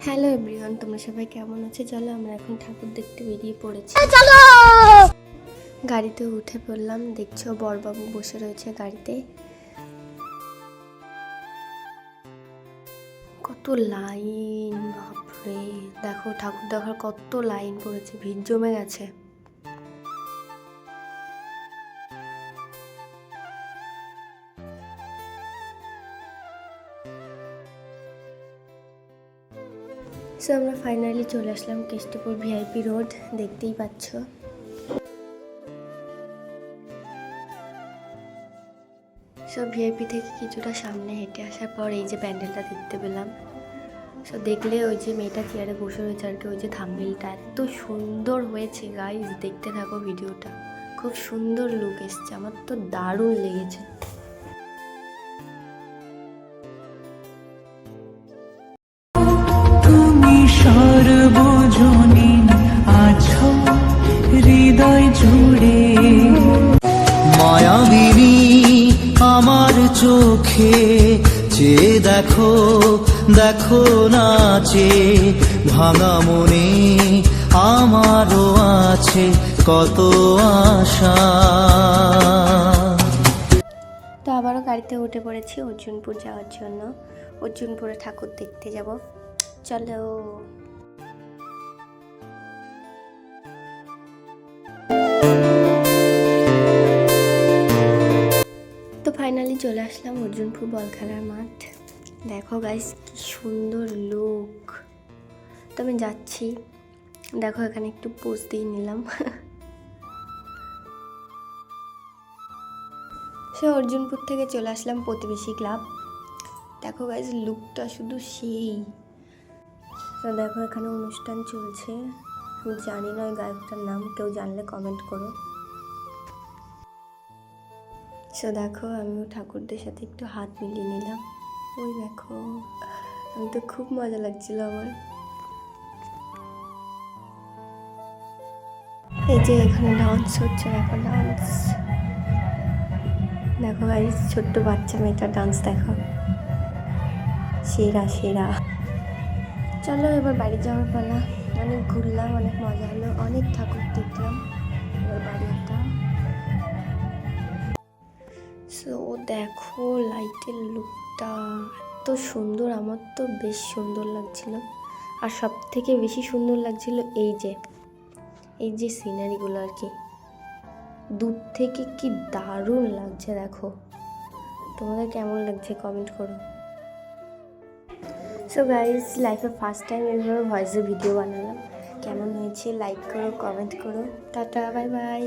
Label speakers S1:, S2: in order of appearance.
S1: Hello everyone, তোমরা সবাই কেমন আছো? চলো আমরা এখন ঠাকুর দেখতে বেরিয়ে পড়েছি।
S2: চলো
S1: গাড়িতে উঠে পড়লাম। দেখছো বড়বাবু বসে রয়েছে গাড়িতে। কত লাইন, বাপরে! দেখো ঠাকুর দেখার কত লাইন পড়েছে, ভিড় জমে গেছে। সো আমরা ফাইনালি চলে আসলাম কেষ্টপুর ভিআইপি রোড, দেখতেই পাচ্ছ। সো ভিআইপি থেকে কিছুটা সামনে হেঁটে আসার পর এই যে প্যান্ডেলটা দেখতে পেলাম। সো দেখলে ওই যে মেয়েটা চেয়ারে বসে রয়েছে আর কি, ওই যে থাম্বনেলটা এত সুন্দর হয়েছে গাইজ, দেখতে থাকো ভিডিওটা। খুব সুন্দর লুক এসছে, আমার তো দারুণ লেগেছে।
S3: তুমি সর্বজনীন আছো হৃদয় জুড়ে, মায়াবিনী আমার চোখে চেয়ে দেখো, দেখো নাচে ভাঙা মনে আমারও আছে কত আশা।
S1: তো আবারও গাড়িতে উঠে পড়েছি অর্জুনপুর যাওয়ার জন্য। অর্জুনপুরে ঠাকুর দেখতে যাব, চলো। তো ফাইনালি চলে আসলাম অর্জুনপুর বল খেলার মাঠ। দেখো গাইস কি সুন্দর লুক। তো আমি যাচ্ছি, দেখো এখানে একটু পোজ দিয়ে নিলাম। সে অর্জুনপুর থেকে চলে আসলাম প্রতিবেশী ক্লাব। দেখো গাইস লুকটা শুধু সেই। তো দেখো এখানে অনুষ্ঠান চলছে, আমি জানি না ওই গায়কটার নাম, কেউ জানলে কমেন্ট করো। সো দেখো আমিও ঠাকুরদের সাথে একটু হাত মিলিয়ে নিলাম। ওই দেখো, আমি তো খুব মজা লাগছিল আমার। এই যে এখানে ডান্স হচ্ছে, দেখো ডান্স। দেখো গাইস ছোট্ট বাচ্চা মেয়েটার ডান্স দেখো, সেরা সেরা। চলো এবার বাড়ি যাওয়ার পালা। অনেক ঘুরলাম, অনেক মজা হলো, অনেক ঠাকুর দেখলাম। এবার বাড়ি একটা। সো দেখো লাইটের লুকটা এত সুন্দর, আমার তো বেশ সুন্দর লাগছিল। আর সব থেকে বেশি সুন্দর লাগছিল এই যে সিনারিগুলো আর কি, দূর থেকে কি দারুণ লাগছে। দেখো তোমাদের কেমন লাগছে কমেন্ট করো। সো গাইজ লাইফে ফার্স্ট টাইম এভাবে ভয়েসে ভিডিও বানালাম, কেমন হয়েছে লাইক করো, কমেন্ট করো। Tata, bye bye.